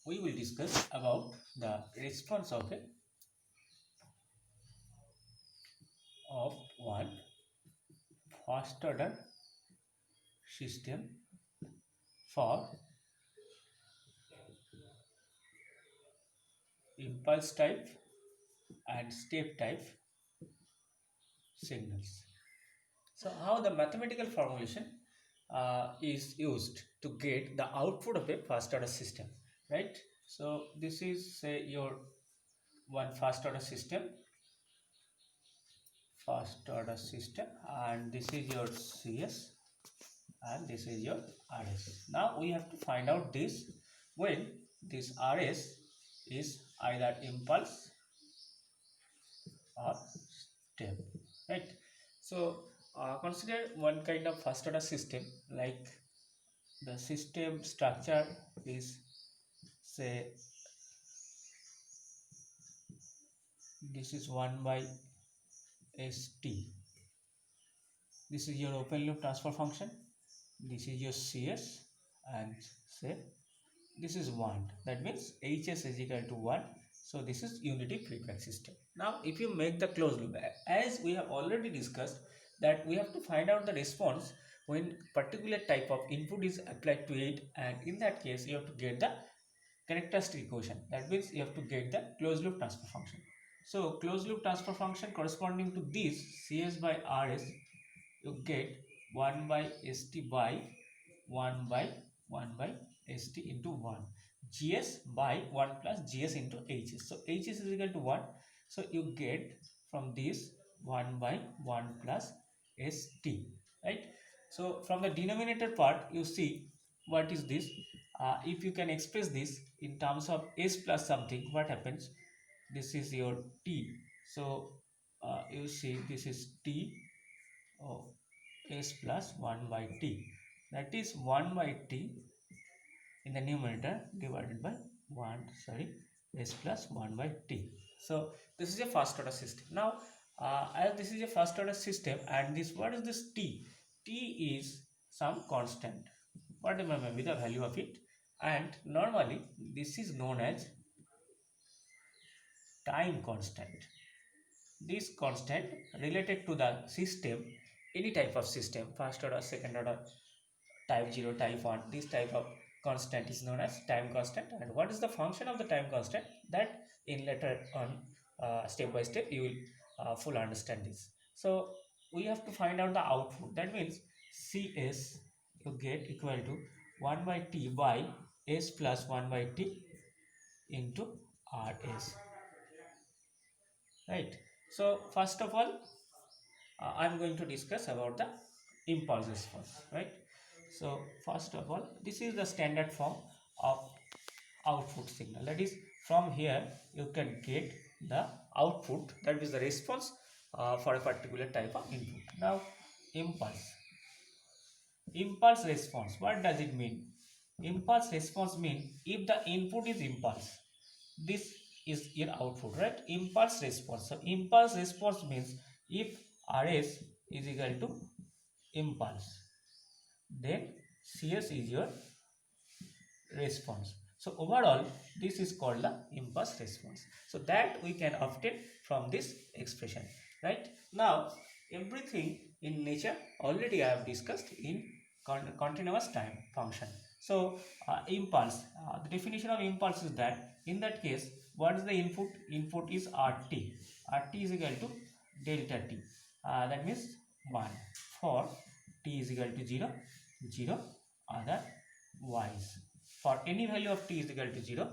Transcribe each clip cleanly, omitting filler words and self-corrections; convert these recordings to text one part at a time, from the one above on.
we will discuss about the response of one first order system for impulse type and step type signals. So how the mathematical formulation is used to get the output of a first order system, right? So this is say your one first order system, and this is your CS, and this is your RS. Now we have to find out this when this RS is either impulse or step, right? So consider one kind of first order system, like the system structure is, say, this is 1 by ST. This is your open loop transfer function, this is your CS, and say this is 1. That means Hs is equal to 1. So this is unity feedback system. Now if you make the closed loop, as we have already discussed, that we have to find out the response when particular type of input is applied to it, and in that case you have to get the characteristic equation. That means you have to get the closed loop transfer function. So closed loop transfer function corresponding to this CS by RS, you get 1 by ST by 1 by 1 by ST into 1, GS by 1 plus GS into HS. So HS is equal to 1. So you get from this 1 by 1 plus ST, right? So from the denominator part, you see what is this. If you can express this in terms of S plus something, what happens? This is your T. So you see this is T. Oh, S plus 1 by T, that is 1 by T in the numerator divided by 1, sorry, S plus 1 by T. So this is a first order system. Now as this is a first order system, and this, what is this T? T is some constant, whatever may be the value of it, and normally this is known as time constant. This constant related to the system, any type of system, first order, second order, type 0, type 1, this type of constant is known as time constant. And what is the function of the time constant, that in later on, step by step you will full understand this. So we have to find out the output. That means CS you get equal to 1 by T by S plus 1 by T into RS, right? So first of all, I'm going to discuss about the impulse response, right? So first of all, this is the standard form of output signal. That is, from here you can get the output, that is the response for a particular type of input. Now impulse response, what does it mean? Impulse response means if the input is impulse, this is your output, right? Impulse response. So impulse response means if RS is equal to impulse, then CS is your response. So overall this is called the impulse response. So that we can obtain from this expression, right? Now everything in nature already I have discussed in continuous time function. So impulse, the definition of impulse is that, in that case, what is the input? Input is RT. RT is equal to delta T. That means 1 for T is equal to 0, 0 otherwise. For any value of T is equal to 0,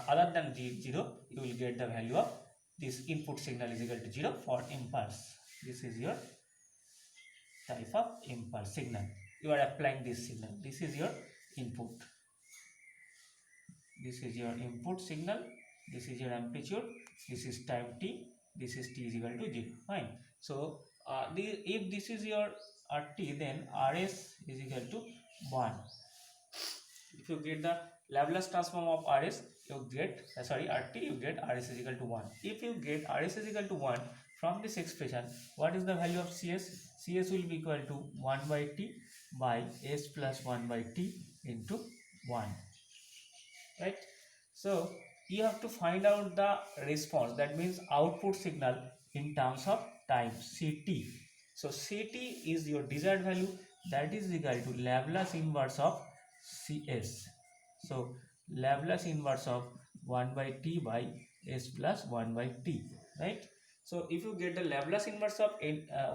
other than 0, you will get the value of this input signal is equal to 0 for impulse. This is your type of impulse signal. You are applying this signal. This is your input. This is your input signal. This is your amplitude. This is time t. This is t is equal to 0. Fine. So if this is your t, then rs is equal to 1. If you get the Laplace transform of rs, you get rt, you get rs is equal to 1. If you get rs is equal to 1 from this expression, what is the value of cs? Cs will be equal to 1 by t by s plus 1 by t into 1, right? So you have to find out the response, that means output signal in terms of time, Ct. So Ct is your desired value, that is equal to Laplace inverse of Cs. So Laplace inverse of 1 by t by s plus 1 by t, right? So if you get the Laplace inverse of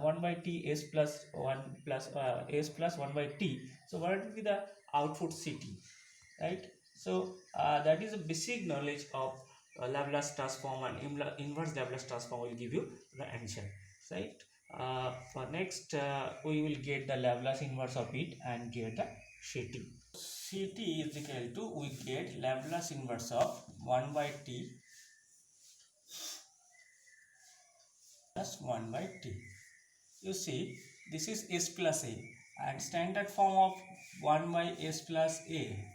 1 by t s plus 1 plus s plus 1 by t, so what will be the output Ct, right? So that is a basic knowledge of Laplace transform, and inverse Laplace transform will give you the answer, right? For next we will get the Laplace inverse of it and get the Ct. Ct is equal to, we get Laplace inverse of 1 by t plus 1 by t. You see, this is s plus a, and standard form of 1 by s plus a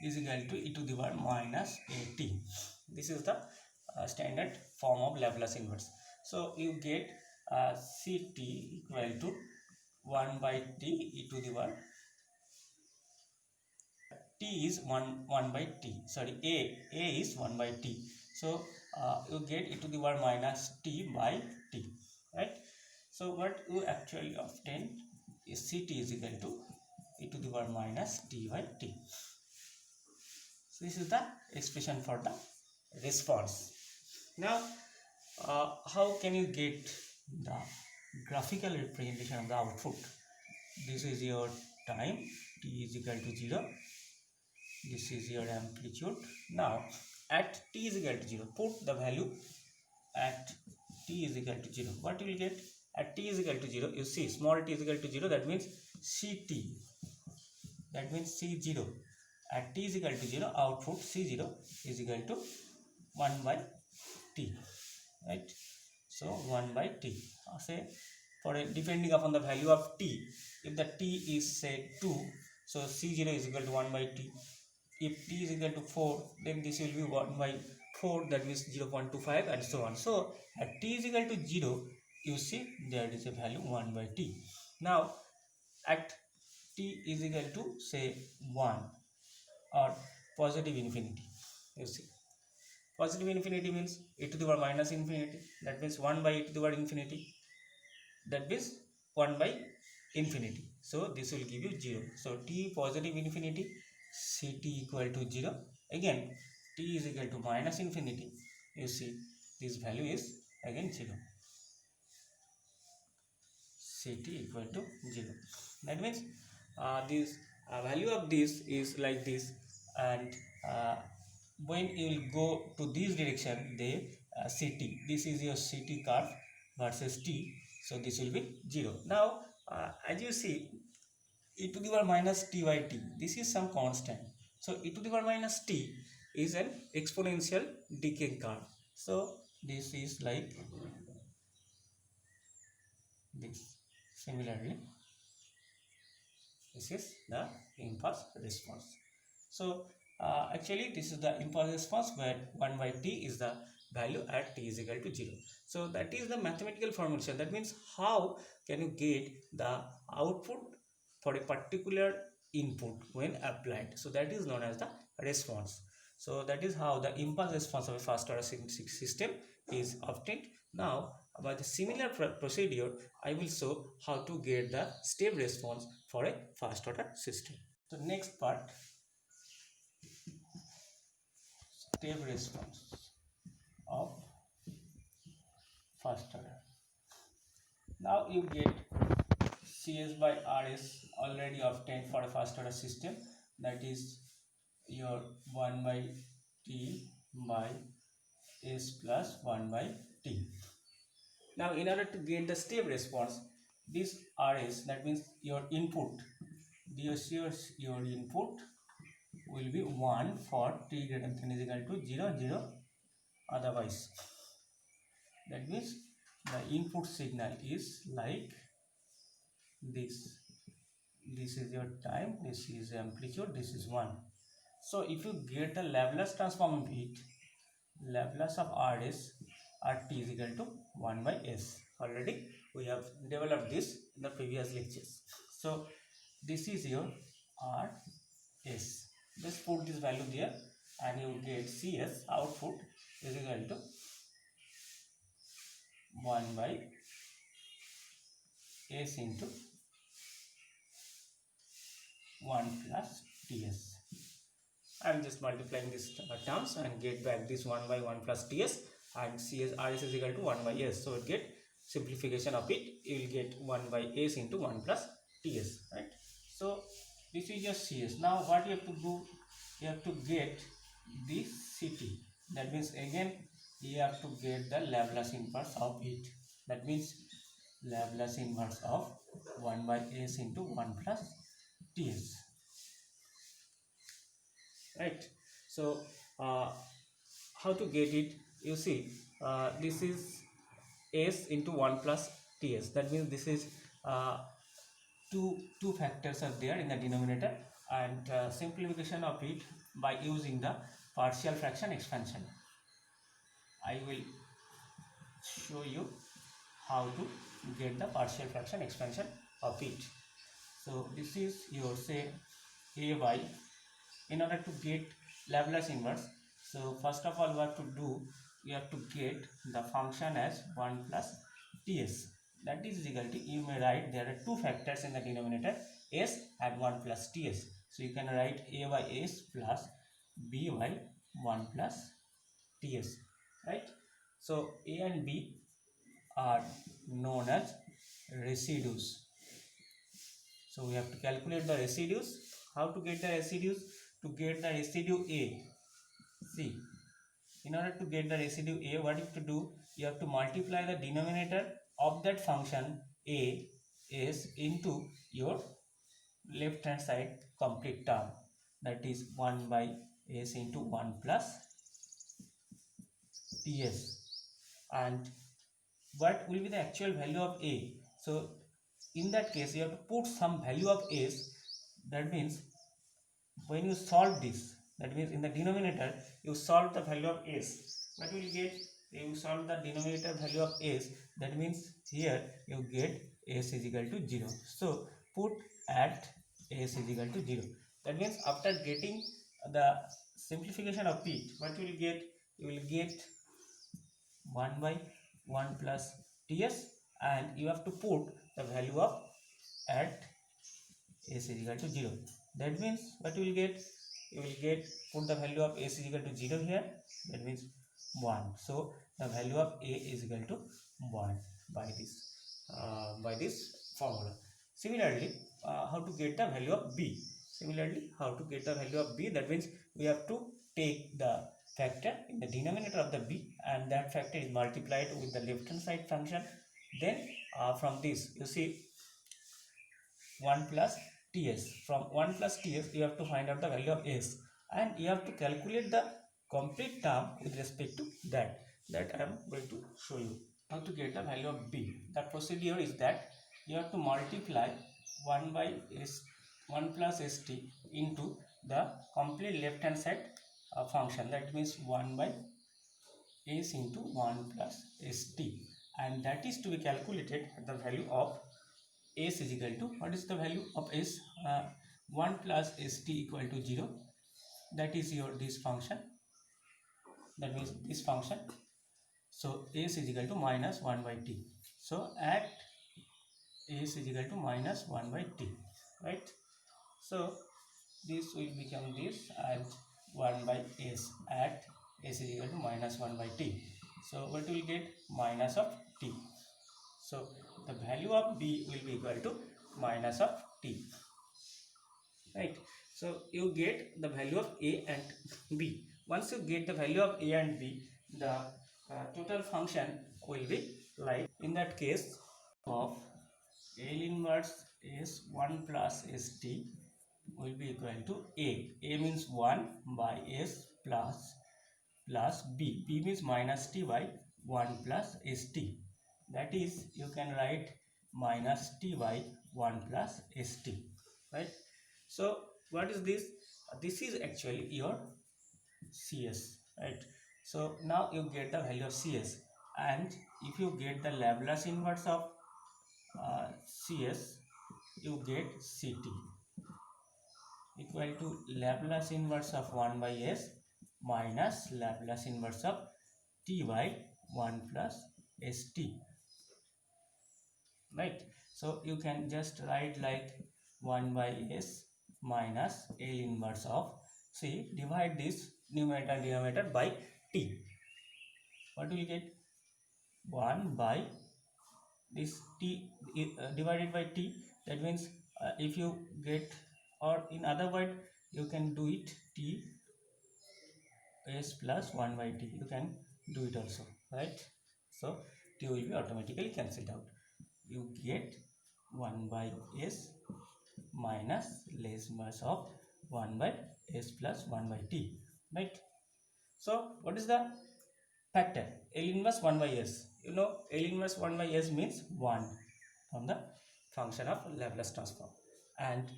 is equal to e to the power minus at. This is the standard form of Laplace inverse. So you get Ct equal to 1 by t e to the power, t is 1 by t, sorry, a is 1 by t. So you get e to the power minus t by t, right? So what you actually obtain is Ct is equal to e to the power minus t by t. So this is the expression for the response. Now how can you get the graphical representation of the output? This is your time, t is equal to 0. This is your amplitude. Now at t is equal to 0, put the value at t is equal to 0. What you will get at t is equal to 0? You see, small t is equal to 0, that means Ct, that means C0. At t is equal to 0, output C0 is equal to 1 by t, right? So 1 by t, say for a, depending upon the value of t, if the t is say 2, so C0 is equal to 1 by t. If t is equal to 4, then this will be 1 by 4, that means 0.25 and so on. So at t is equal to 0, you see there is a value 1 by t. Now at t is equal to say 1 or positive infinity, you see, positive infinity means e to the power minus infinity, that means 1 by e to the power infinity, that means 1 by infinity. So this will give you 0. So t positive infinity, Ct equal to 0. Again t is equal to minus infinity, you see this value is again 0. Ct equal to 0. That means this value of this is like this, and when you will go to this direction, the Ct, this is your Ct curve versus t, so this will be 0. Now as you see, e to the power minus t by t, this is some constant. So e to the power minus t is an exponential decay curve. So this is like this. Similarly, this is the impulse response. So actually this is the impulse response where 1 by t is the value at t is equal to 0. So that is the mathematical formulation. That means how can you get the output for a particular input when applied. So that is known as the response. So that is how the impulse response of a first order system is obtained. Now by the similar procedure, I will show how to get the step response for a first order system. So next part, step response of first order. Now you get Cs by Rs already obtained for a first order system, that is your 1 by t by s plus 1 by t. Now in order to get the step response, this Rs, that means your input, your input will be 1 for t greater than is equal to 0, 0 otherwise. That means the input signal is like this. This is your time, this is amplitude, this is 1. So if you get the Laplace transform of it, Laplace of Rs at t is equal to 1 by s. Already we have developed this in the previous lectures. So this is your Rs. Just put this value there. and you get CS output is equal to 1 by S into 1 plus TS. I am just multiplying these terms and get back this 1 by 1 plus TS, and CS RS is equal to 1 by S. So it get simplification of it, you will get 1 by S into 1 plus TS, right? So this is your CS. Now what you have to do, you have to get this CT. That means again you have to get the Laplace inverse of it. That means Laplace inverse of 1 by S into 1 plus TS, right? So how to get it, you see, this is S into 1 plus TS. That means this is two factors are there in the denominator, and simplification of it by using the partial fraction expansion. I will show you how to get the partial fraction expansion of it. So this is your, say, a by, in order to get Laplace inverse, so first of all we have to do, we have to get the function as 1 plus TS. That is equal to, you may write, there are two factors in the denominator, S and 1 plus TS. So you can write a by S plus b by 1 plus TS, right? So a and b are known as residues. So we have to calculate the residues. How to get the residues? To get the residue A, see, in order to get the residue A, what you have to do? You have to multiply the denominator of that function A is into your left hand side complete term, that is 1 by S into 1 plus TS. And what will be the actual value of A? So in that case you have to put some value of S. That means when you solve this, that means in the denominator you solve the value of S, what will you get? You solve the denominator value of S, that means here you get S is equal to 0. So put at S is equal to 0. That means after getting the simplification of it, what you will get? You will get 1 by 1 plus TS, and you have to put the value of at S is equal to 0. That means what you will get? You will get, put the value of S is equal to 0 here, that means 1. So the value of A is equal to 1 by this formula. Similarly, how to get the value of B? Similarly, how to get the value of B? That means we have to take the factor in the denominator of the B, and that factor is multiplied with the left hand side function. Then from this, you see 1 plus TS. From 1 plus TS, you have to find out the value of S, and you have to calculate the complete term with respect to that. That I am going to show you. How to get the value of B? The procedure is that you have to multiply 1 by S, 1 plus ST into the complete left hand side function. That means 1 by S into 1 plus ST, and that is to be calculated at the value of S is equal to, what is the value of S? 1 plus ST equal to 0. That is your this function. That means this function. So S is equal to minus 1 by T. So at S is equal to minus 1 by T, right? So this will become this, and 1 by S at S is equal to minus 1 by T. So what will get? Minus of T. So the value of B will be equal to minus of T, right? So you get the value of A and B. Once you get the value of A and B, the total function will be like, in that case, of L inverse is 1 plus ST will be equal to A. A means 1 by S plus B. B means minus T by 1 plus ST. That is, you can write minus T by 1 plus ST, right? So what is this? This is actually your CS, right? So now you get the value of CS, and if you get the Laplace inverse of CS, you get CT equal to Laplace inverse of 1 by S minus Laplace inverse of t by 1 plus st, right? So you can just write like 1 by s minus L inverse of, see, divide this numerator and denominator by t. What do you get? 1 by this t divided by t. That means if you get, or in other word you can do it, t s plus 1 by t, you can do it also, right? So t will be automatically cancelled out. You get 1 by s minus less inverse of 1 by s plus 1 by t, right? So what is the factor? L inverse 1 by s, you know, L inverse 1 by s means 1 from the function of Laplace transform, and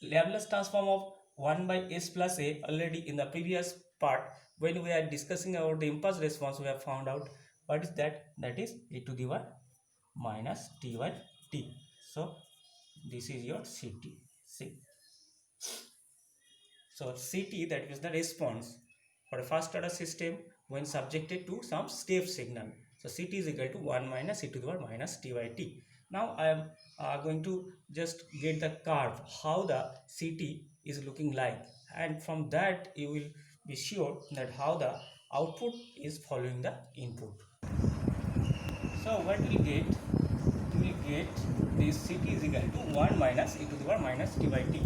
Laplace transform of 1 by s plus a, already in the previous part when we are discussing about the impulse response, we have found out what is that, that is e to the power minus t by t. So this is your ct. See, so ct, that is the response for a first order system when subjected to some step signal. So ct is equal to 1 minus e to the power minus t by t. Now I am going to just get the curve how the ct is looking like, and from that you will be sure that how the output is following the input. So what we get? We will get this ct is equal to 1 minus e to the power minus t by t.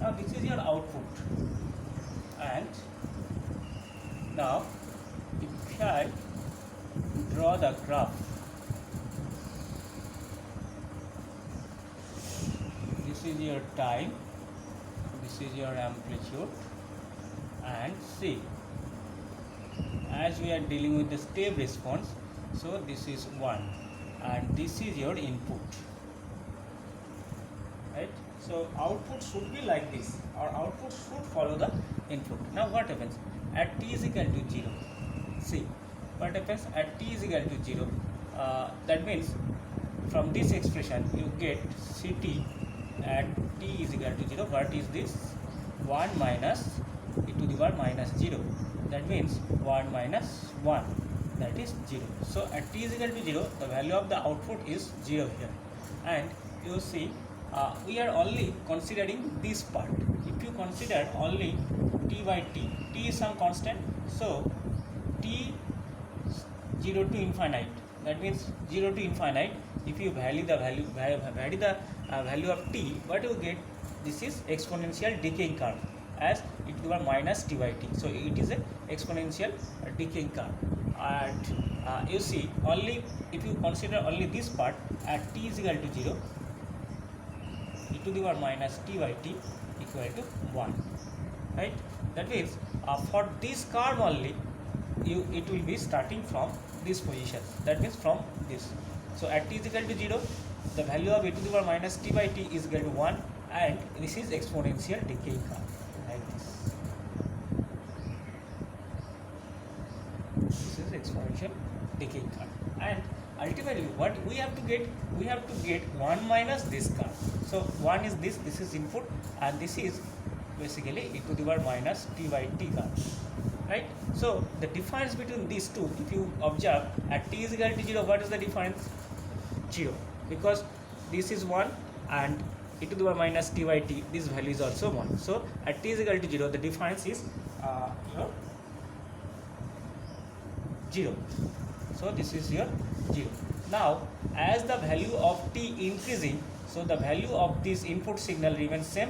Now this is your output, and now if I draw the graph, this is your time, this is your amplitude, and see, as we are dealing with the step response, so this is 1 and this is your input, right? So output should be like this, our output should follow the input. Now what happens at t is equal to 0? See what happens at t is equal to 0. That means from this expression you get ct at t is equal to 0. What is this? 1 minus e to the power minus 0. That means 1 minus 1, that is 0. So at t is equal to 0, the value of the output is 0 here. And you see, we are only considering this part. If you consider only t by t, t is some constant, so t 0 to infinite, that means 0 to infinite. If you vary the value of t, what you get? This is exponential decaying curve as e to the power minus t by t. So it is a exponential decaying curve. And you see, only if you consider only this part at t is equal to 0, e to the power minus t by t equal to 1, right? That means for this curve only, it will be starting from this position, that means from this. So at t is equal to 0, the value of e to the power minus t by t is equal to 1, and this is exponential decaying curve like this. This is exponential decaying curve, and ultimately what we have to get? We have to get 1 minus this curve. So 1 is this, this is input, and this is basically e to the power minus t by t curve, right? So the difference between these two, if you observe at t is equal to 0, what is the difference? 0, because this is 1 and e to the power minus t by t, this value is also 1. So at t is equal to 0, the difference is your 0. So this is your 0. Now as the value of t increasing, so the value of this input signal remains same,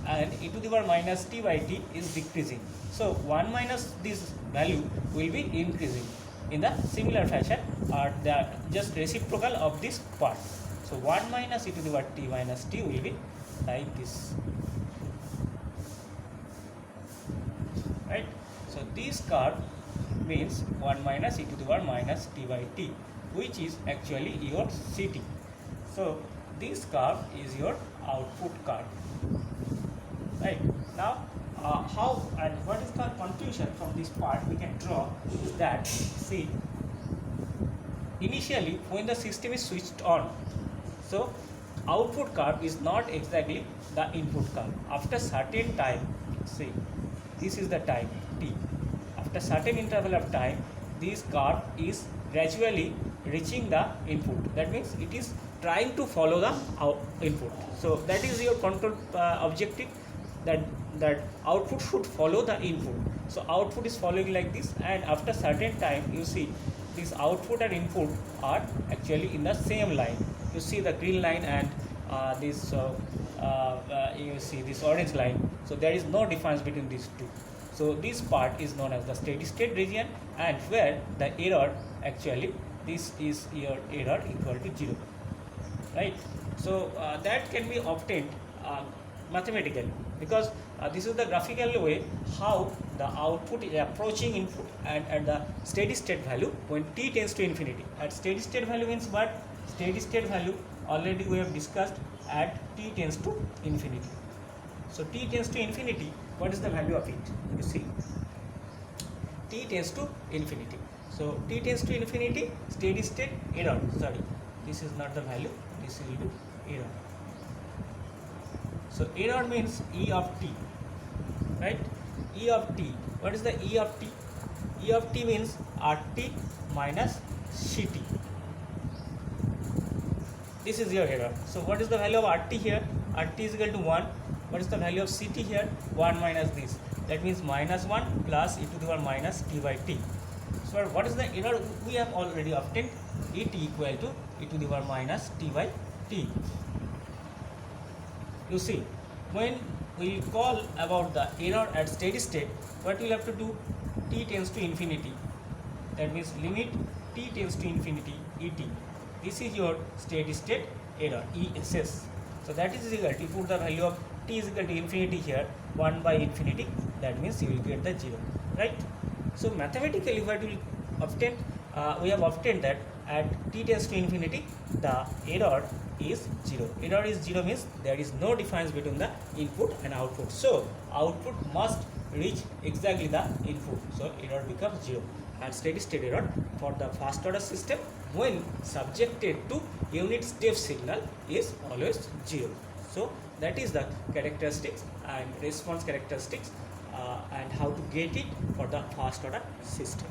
and e to the power minus t by t is decreasing. So 1 minus this value will be increasing in the similar fashion, or the just reciprocal of this part. So 1 minus e to the power t minus t will be like this, right? So this curve means 1 minus e to the power minus t by t, which is actually your ct. So this curve is your output curve, right? Now how and what is the conclusion from this part we can draw is that, see, initially when the system is switched on, so output curve is not exactly the input curve. After certain time, see, this is the time t, after certain interval of time, this curve is gradually reaching the input. That means it is trying to follow the input. So that is your control objective, that output should follow the input. So output is following like this, and after certain time you see this output and input are actually in the same line. You see the green line and this you see this orange line. So there is no difference between these two. So this part is known as the steady state region, and where the error actually, this is your error equal to 0, right? So that can be obtained mathematically, because this is the graphical way how the output is approaching input, and at the steady state value when t tends to infinity. At steady state value means what? Steady state value already we have discussed at t tends to infinity. So t tends to infinity, what is the value of it? You see, t tends to infinity. So t tends to infinity, steady state error, sorry, this is not the value, this will be error. So error means E of t, right? E of t. What is the E of t? E of t means RT minus CT. This is your error. So what is the value of RT here? RT is equal to 1. What is the value of CT here? 1 minus this. That means minus 1 plus e to the power minus t by t. So what is the error we have already obtained? Et equal to e to the power minus t by t. You see, when we call about the error at steady state, what we'll have to do? T tends to infinity. That means limit t tends to infinity et. This is your steady state error, ESS. So that is equal to, you put the value of t is equal to infinity here, 1 by infinity, that means you will get the 0, right? So mathematically what we will obtain? We have obtained that at t tends to infinity, the error is 0. Error is 0 means there is no difference between the input and output. So output must reach exactly the input. So error becomes 0. And steady state error for the first order system when subjected to unit step signal is always 0. So that is the characteristics and response characteristics and how to get it for the first order system.